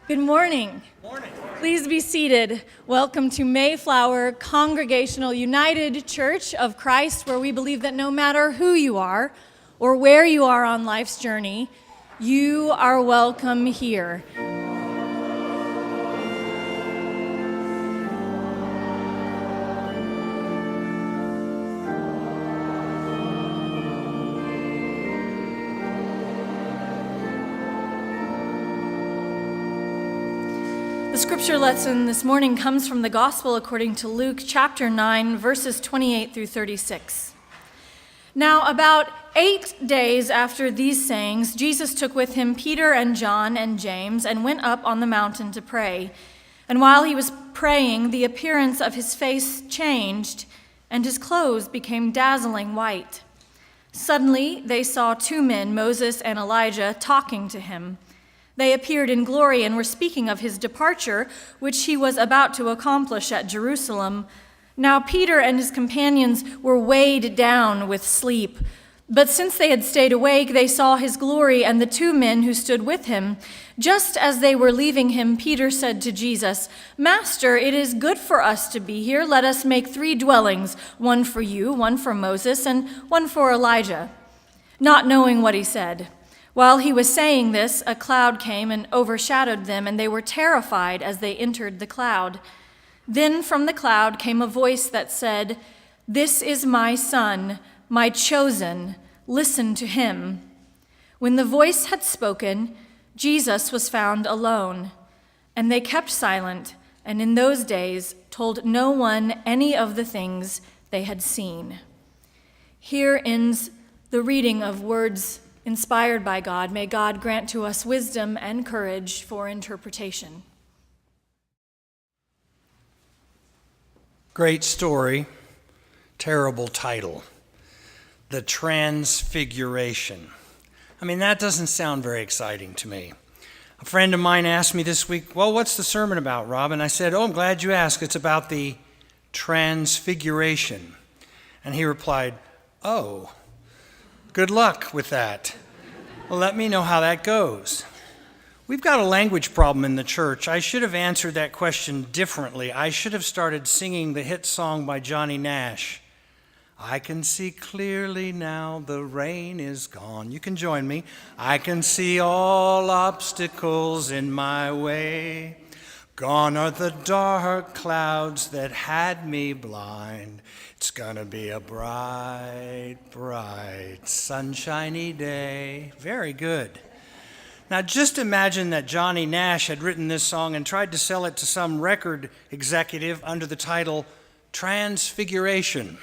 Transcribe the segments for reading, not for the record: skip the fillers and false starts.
Good morning. Morning. Please be seated. Welcome to Mayflower Congregational United Church of Christ, where we believe that no matter who you are or where you are on life's journey, you are welcome here. The scripture lesson this morning comes from the Gospel according to Luke chapter 9, verses 28 through 36. Now, about 8 days after these sayings, Jesus took with him Peter and John and James and went up on the mountain to pray. And while he was praying, the appearance of his face changed, and his clothes became dazzling white. Suddenly, they saw two men, Moses and Elijah, talking to him. They appeared in glory and were speaking of his departure, which he was about to accomplish at Jerusalem. Now Peter and his companions were weighed down with sleep. But since they had stayed awake, they saw his glory and the two men who stood with him. Just as they were leaving him, Peter said to Jesus, "Master, it is good for us to be here. Let us make 3 dwellings, one for you, one for Moses, and one for Elijah," not knowing what he said. While he was saying this, a cloud came and overshadowed them, and they were terrified as they entered the cloud. Then from the cloud came a voice that said, "This is my son, my chosen. Listen to him." When the voice had spoken, Jesus was found alone, and they kept silent, and in those days told no one any of the things they had seen. Here ends the reading of words inspired by God. May God grant to us wisdom and courage for interpretation. Great story, terrible title. The Transfiguration. I mean, that doesn't sound very exciting to me. A friend of mine asked me this week, "Well, what's the sermon about, Rob?" And I said, "Oh, I'm glad you asked. It's about the Transfiguration." And he replied, "Oh, good luck with that. Well, let me know how that goes." We've got a language problem in the church. I should have answered that question differently. I should have started singing the hit song by Johnny Nash. I can see clearly now the rain is gone. You can join me. I can see all obstacles in my way. Gone are the dark clouds that had me blind. It's gonna be a bright, bright, sunshiny day. Very good. Now just imagine that Johnny Nash had written this song and tried to sell it to some record executive under the title Transfiguration.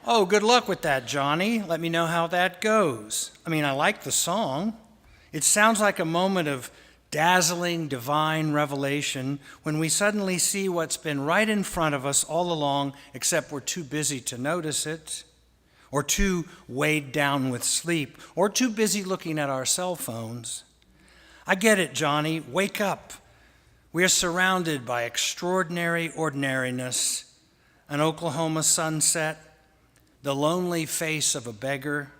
Oh, good luck with that, Johnny. Let me know how that goes. I mean, I like the song. It sounds like a moment of dazzling divine revelation when we suddenly see what's been right in front of us all along, except we're too busy to notice it, or too weighed down with sleep, or too busy looking at our cell phones. I get it, Johnny. Wake up. We are surrounded by extraordinary ordinariness, an Oklahoma sunset, the lonely face of a beggar,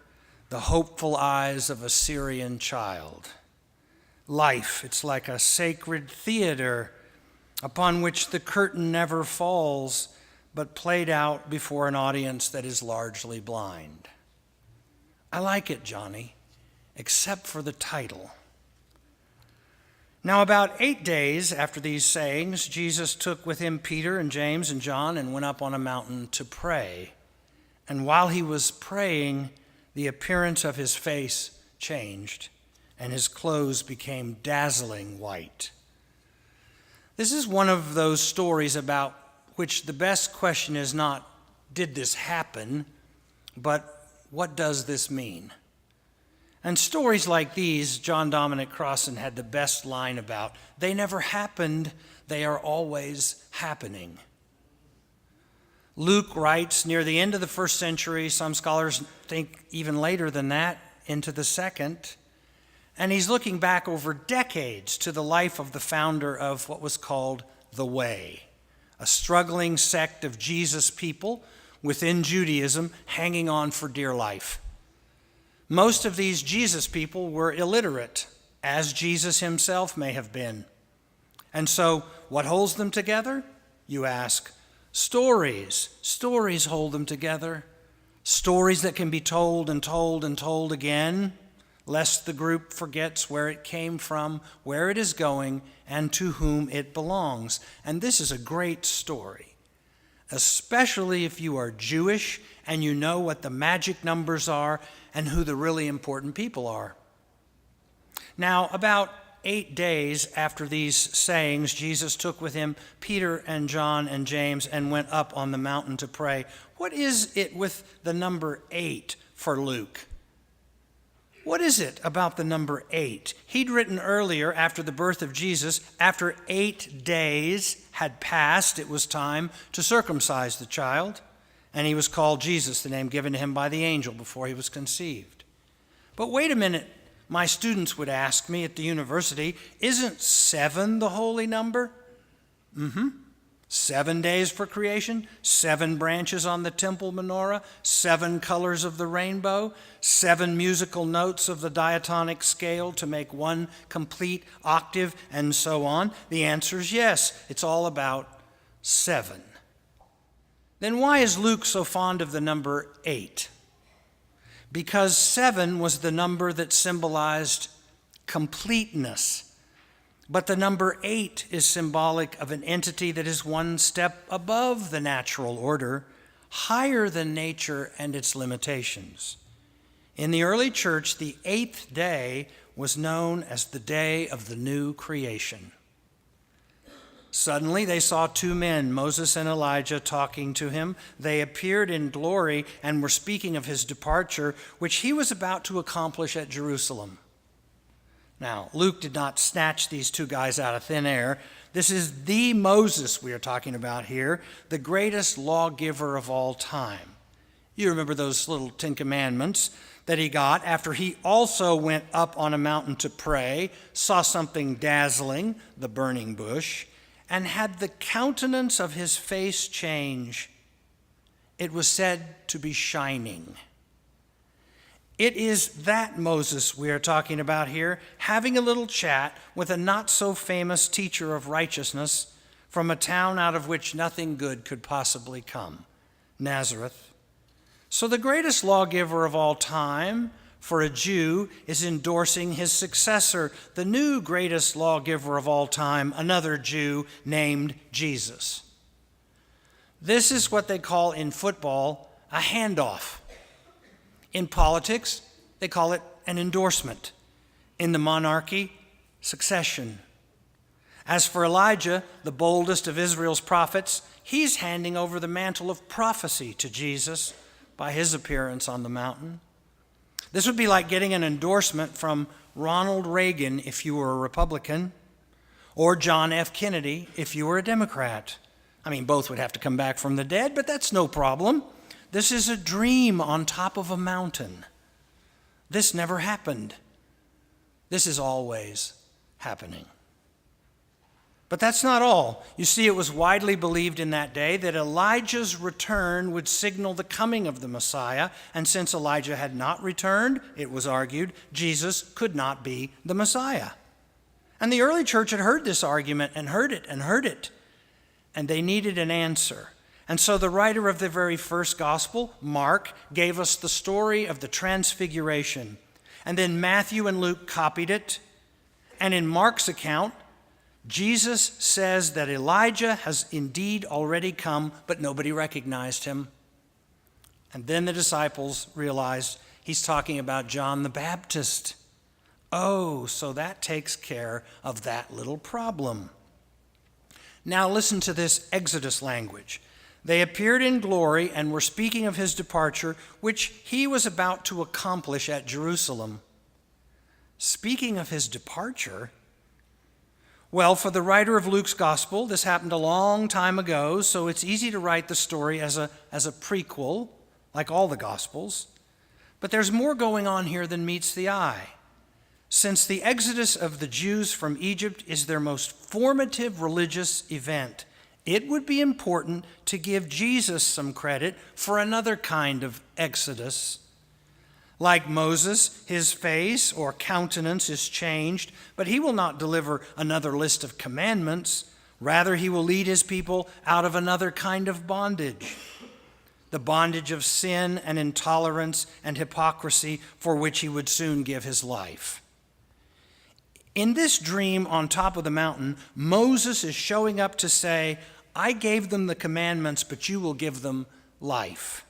the hopeful eyes of a Syrian child. Life, it's like a sacred theater upon which the curtain never falls, but played out before an audience that is largely blind. I like it, Johnny, except for the title. Now, about 8 days after these sayings, Jesus took with him Peter and James and John and went up on a mountain to pray. And while he was praying, the appearance of his face changed, and his clothes became dazzling white. This is one of those stories about which the best question is not, did this happen, but what does this mean? And stories like these, John Dominic Crossan had the best line about, they never happened, they are always happening. Luke writes near the end of the 1st century, some scholars think even later than that, into the 2nd, and he's looking back over decades to the life of the founder of what was called the Way, a struggling sect of Jesus people within Judaism hanging on for dear life. Most of these Jesus people were illiterate, as Jesus himself may have been. And so, what holds them together, you ask? Stories. Stories hold them together. Stories that can be told and told and told again, lest the group forgets where it came from, where it is going, and to whom it belongs. And this is a great story, especially if you are Jewish and you know what the magic numbers are and who the really important people are. Now, about 8 days after these sayings, Jesus took with him Peter and John and James and went up on the mountain to pray. What is it with the number 8 for Luke? What is it about the number 8? He'd written earlier, after the birth of Jesus, after 8 days had passed, it was time to circumcise the child, and he was called Jesus, the name given to him by the angel before he was conceived. But wait a minute. My students would ask me at the university, isn't 7 the holy number? 7 days for creation, 7 branches on the temple menorah, 7 colors of the rainbow, 7 musical notes of the diatonic scale to make one complete octave, and so on. The answer is yes, it's all about 7. Then why is Luke so fond of the number 8? Because 7 was the number that symbolized completeness. But the number 8 is symbolic of an entity that is one step above the natural order, higher than nature and its limitations. In the early church, the 8th day was known as the day of the new creation. Suddenly they saw 2 men, Moses and Elijah, talking to him. They appeared in glory and were speaking of his departure, which he was about to accomplish at Jerusalem. Now, Luke did not snatch these 2 guys out of thin air. This is the Moses we are talking about here, the greatest lawgiver of all time. You remember those little 10 commandments that he got after he also went up on a mountain to pray, saw something dazzling, the burning bush, and had the countenance of his face change. It was said to be shining. It is that Moses we are talking about here, having a little chat with a not-so-famous teacher of righteousness from a town out of which nothing good could possibly come, Nazareth. So the greatest lawgiver of all time for a Jew is endorsing his successor, the new greatest lawgiver of all time, another Jew named Jesus. This is what they call in football a handoff. In politics, they call it an endorsement. In the monarchy, succession. As for Elijah, the boldest of Israel's prophets, he's handing over the mantle of prophecy to Jesus by his appearance on the mountain. This would be like getting an endorsement from Ronald Reagan if you were a Republican, or John F. Kennedy if you were a Democrat. I mean, both would have to come back from the dead, but that's no problem. This is a dream on top of a mountain. This never happened. This is always happening. But that's not all. You see, it was widely believed in that day that Elijah's return would signal the coming of the Messiah, and since Elijah had not returned, it was argued, Jesus could not be the Messiah. And the early church had heard this argument and heard it, and they needed an answer. And so the writer of the very first gospel, Mark, gave us the story of the Transfiguration, and then Matthew and Luke copied it, and in Mark's account, Jesus says that Elijah has indeed already come, but nobody recognized him. And then the disciples realized he's talking about John the Baptist. Oh, so that takes care of that little problem. Now listen to this Exodus language. They appeared in glory and were speaking of his departure, which he was about to accomplish at Jerusalem. Speaking of his departure? Well, for the writer of Luke's gospel, this happened a long time ago, so it's easy to write the story as a prequel, like all the gospels. But there's more going on here than meets the eye. Since the exodus of the Jews from Egypt is their most formative religious event, it would be important to give Jesus some credit for another kind of exodus. Like Moses, his face or countenance is changed, but he will not deliver another list of commandments. Rather, he will lead his people out of another kind of bondage, the bondage of sin and intolerance and hypocrisy, for which he would soon give his life. In this dream on top of the mountain, Moses is showing up to say, I gave them the commandments, but you will give them life.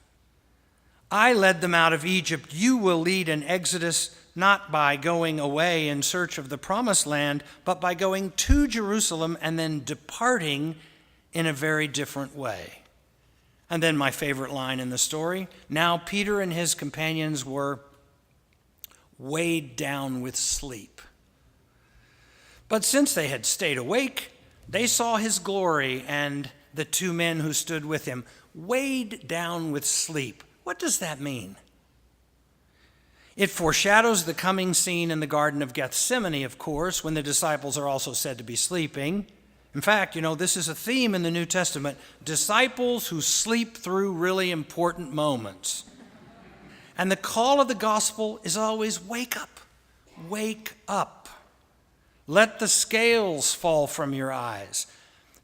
I led them out of Egypt. You will lead an exodus not by going away in search of the promised land, but by going to Jerusalem and then departing in a very different way. And then my favorite line in the story, now Peter and his companions were weighed down with sleep. But since they had stayed awake, they saw his glory and the two men who stood with him, weighed down with sleep. What does that mean? It foreshadows the coming scene in the Garden of Gethsemane, of course, when the disciples are also said to be sleeping. In fact, this is a theme in the New Testament, disciples who sleep through really important moments. And the call of the gospel is always, wake up, wake up. Let the scales fall from your eyes.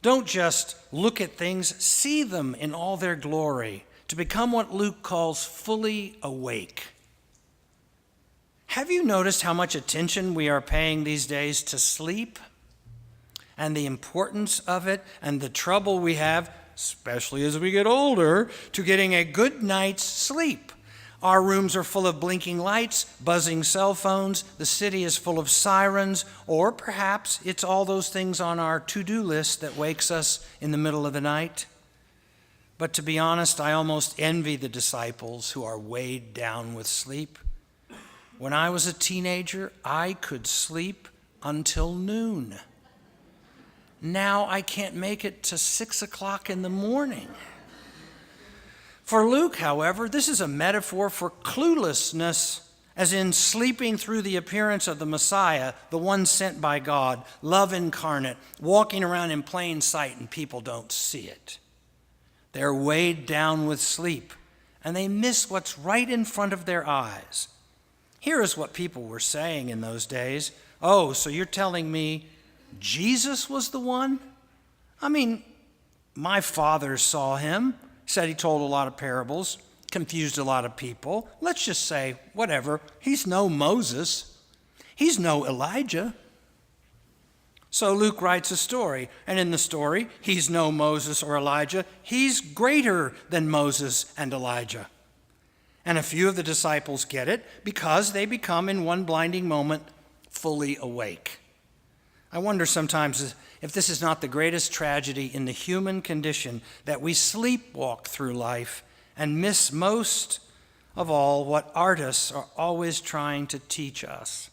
Don't just look at things, see them in all their glory, to become what Luke calls fully awake. Have you noticed how much attention we are paying these days to sleep and the importance of it and the trouble we have, especially as we get older, to getting a good night's sleep? Our rooms are full of blinking lights, buzzing cell phones, the city is full of sirens, or perhaps it's all those things on our to-do list that wakes us in the middle of the night. But to be honest, I almost envy the disciples who are weighed down with sleep. When I was a teenager, I could sleep until noon. Now I can't make it to 6 o'clock in the morning. For Luke, however, this is a metaphor for cluelessness, as in sleeping through the appearance of the Messiah, the one sent by God, love incarnate, walking around in plain sight and people don't see it. They're weighed down with sleep, and they miss what's right in front of their eyes. Here is what people were saying in those days. Oh, so you're telling me Jesus was the one? I mean, my father saw him, said he told a lot of parables, confused a lot of people. Let's just say, whatever, he's no Moses. He's no Elijah. So Luke writes a story, and in the story, he's no Moses or Elijah. He's greater than Moses and Elijah. And a few of the disciples get it because they become, in one blinding moment, fully awake. I wonder sometimes if this is not the greatest tragedy in the human condition, that we sleepwalk through life and miss most of all what artists are always trying to teach us.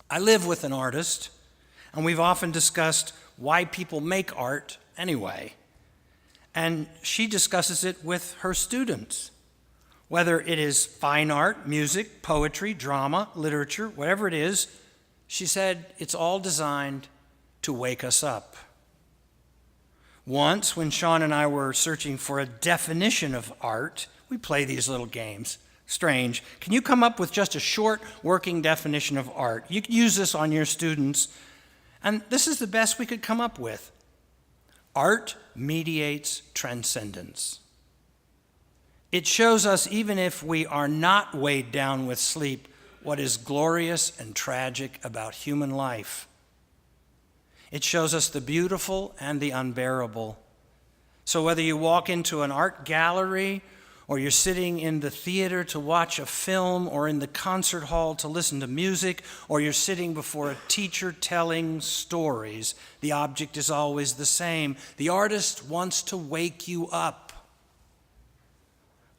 I live with an artist, and we've often discussed why people make art anyway. And she discusses it with her students. Whether it is fine art, music, poetry, drama, literature, whatever it is, she said it's all designed to wake us up. Once, when Sean and I were searching for a definition of art, we play these little games. Strange. Can you come up with just a short working definition of art? You can use this on your students. And this is the best we could come up with. Art mediates transcendence. It shows us, even if we are not weighed down with sleep, what is glorious and tragic about human life. It shows us the beautiful and the unbearable. So whether you walk into an art gallery, or you're sitting in the theater to watch a film, or in the concert hall to listen to music, or you're sitting before a teacher telling stories, the object is always the same. The artist wants to wake you up.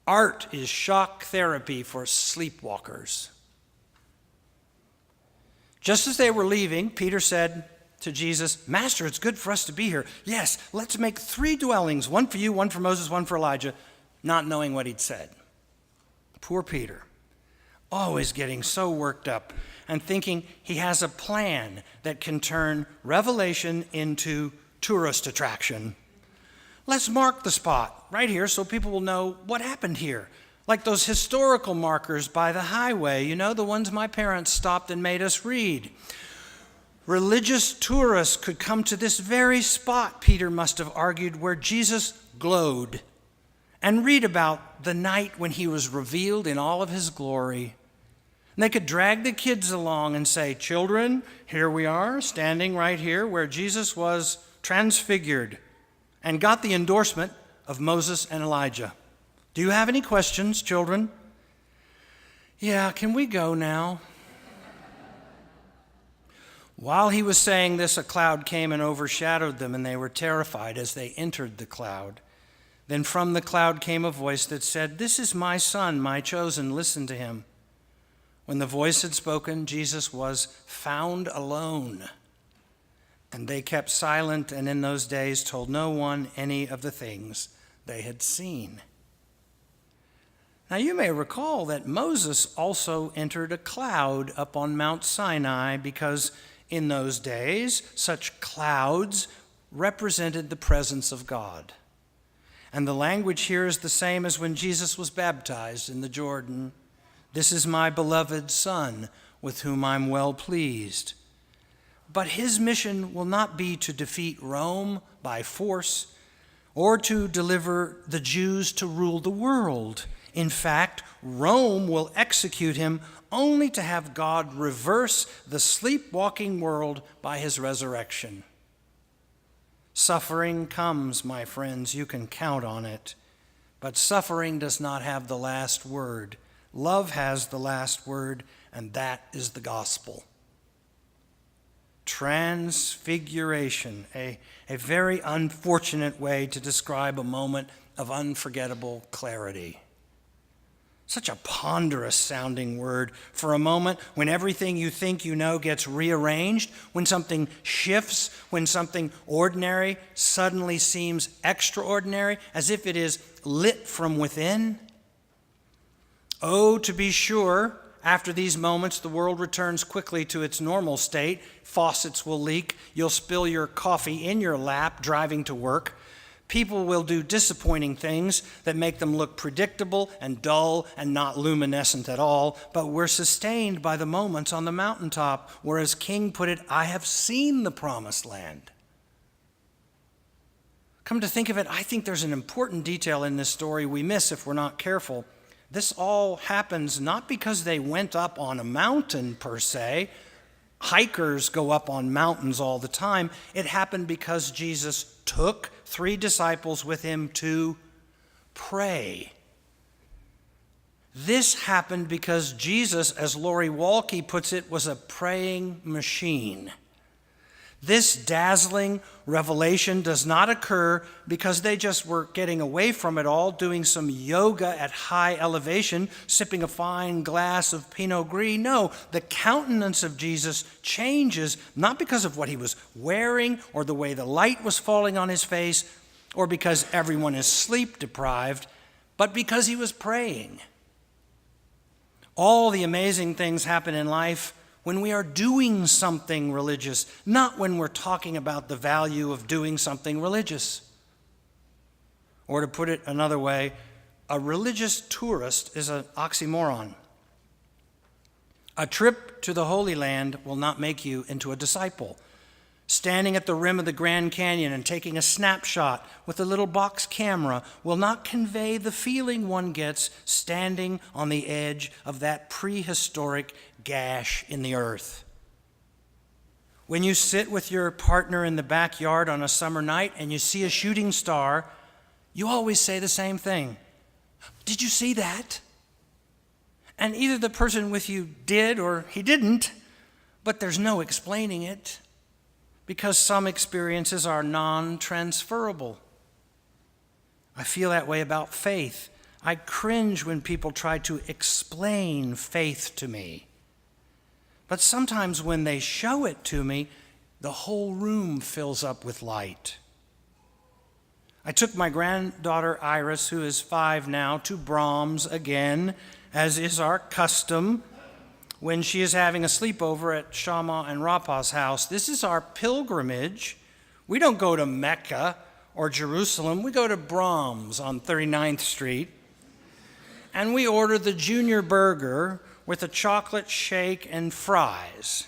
Art is shock therapy for sleepwalkers. Just as they were leaving, Peter said to Jesus, "Master, it's good for us to be here. Yes, let's make 3 dwellings, one for you, one for Moses, one for Elijah," not knowing what he'd said. Poor Peter, always getting so worked up and thinking he has a plan that can turn revelation into tourist attraction. Let's mark the spot right here so people will know what happened here. Like those historical markers by the highway, the ones my parents stopped and made us read. Religious tourists could come to this very spot, Peter must have argued, where Jesus glowed, and read about the night when he was revealed in all of his glory. And they could drag the kids along and say, "Children, here we are, standing right here where Jesus was transfigured," and got the endorsement of Moses and Elijah. Do you have any questions, children? Yeah, can we go now? While he was saying this, a cloud came and overshadowed them, and they were terrified as they entered the cloud. Then from the cloud came a voice that said, "This is my son, my chosen, listen to him." When the voice had spoken, Jesus was found alone. And they kept silent, and in those days told no one any of the things they had seen. Now you may recall that Moses also entered a cloud up on Mount Sinai, because in those days such clouds represented the presence of God. And the language here is the same as when Jesus was baptized in the Jordan. "This is my beloved Son, with whom I'm well pleased." But his mission will not be to defeat Rome by force or to deliver the Jews to rule the world. In fact, Rome will execute him only to have God reverse the sleepwalking world by his resurrection. Suffering comes, my friends, you can count on it. But suffering does not have the last word. Love has the last word, and that is the gospel. Transfiguration, a very unfortunate way to describe a moment of unforgettable clarity. Such a ponderous sounding word for a moment when everything you think you know gets rearranged, when something shifts, when something ordinary suddenly seems extraordinary, as if it is lit from within. Oh, to be sure, after these moments, the world returns quickly to its normal state. Faucets will leak. You'll spill your coffee in your lap driving to work. People will do disappointing things that make them look predictable and dull and not luminescent at all, but we're sustained by the moments on the mountaintop, where, as King put it, "I have seen the promised land." Come to think of it, I think there's an important detail in this story we miss if we're not careful. This all happens not because they went up on a mountain per se. Hikers go up on mountains all the time. It happened because Jesus took 3 disciples with him to pray. This happened because Jesus, as Lori Walke puts it, was a praying machine. This dazzling revelation does not occur because they just were getting away from it all, doing some yoga at high elevation, sipping a fine glass of Pinot Gris. No, the countenance of Jesus changes not because of what he was wearing or the way the light was falling on his face or because everyone is sleep deprived, but because he was praying. All the amazing things happen in life when we are doing something religious, not when we're talking about the value of doing something religious. Or to put it another way, a religious tourist is an oxymoron. A trip to the Holy Land will not make you into a disciple. Standing at the rim of the Grand Canyon and taking a snapshot with a little box camera will not convey the feeling one gets standing on the edge of that prehistoric gash in the earth. When you sit with your partner in the backyard on a summer night and you see a shooting star, you always say the same thing. "Did you see that?" And either the person with you did or he didn't, but there's no explaining it, because some experiences are non-transferable. I feel that way about faith. I cringe when people try to explain faith to me. But sometimes when they show it to me, the whole room fills up with light. I took my granddaughter Iris, who is 5 now, to Brahms again, as is our custom, when she is having a sleepover at Shama and Rapa's house. This is our pilgrimage. We don't go to Mecca or Jerusalem. We go to Brahms on 39th Street. and we order the junior burger with a chocolate shake and fries.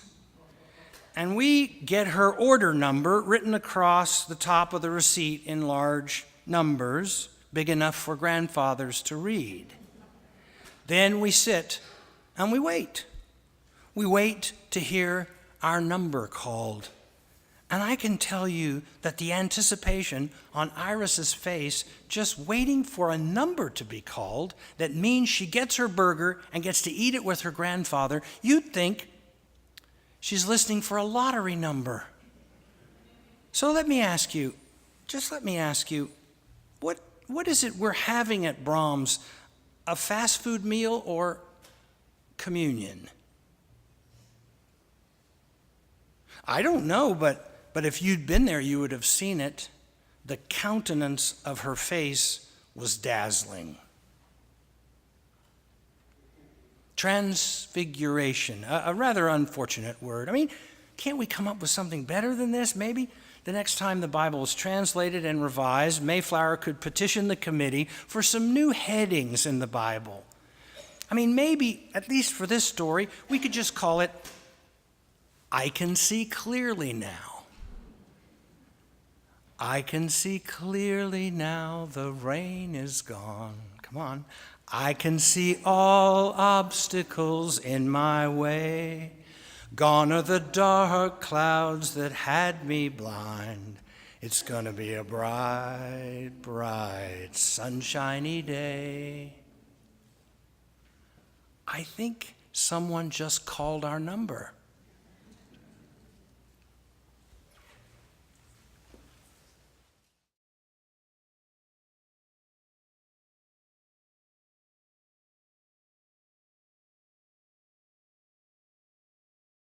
And we get her order number written across the top of the receipt in large numbers, big enough for grandfathers to read. Then we sit and we wait. We wait to hear our number called. And I can tell you that the anticipation on Iris's face, just waiting for a number to be called, that means she gets her burger and gets to eat it with her grandfather, you'd think she's listening for a lottery number. So let me ask you, what is it we're having at Brahms? A fast food meal or communion? I don't know, but if you'd been there, you would have seen it. The countenance of her face was dazzling. Transfiguration, a rather unfortunate word. I mean, can't we come up with something better than this? Maybe the next time the Bible is translated and revised, Mayflower could petition the committee for some new headings in the Bible. I mean, maybe, at least for this story, we could just call it, I Can See Clearly Now. I can see clearly now, the rain is gone. Come on. I can see all obstacles in my way. Gone are the dark clouds that had me blind. It's gonna be a bright, bright, sunshiny day. I think someone just called our number.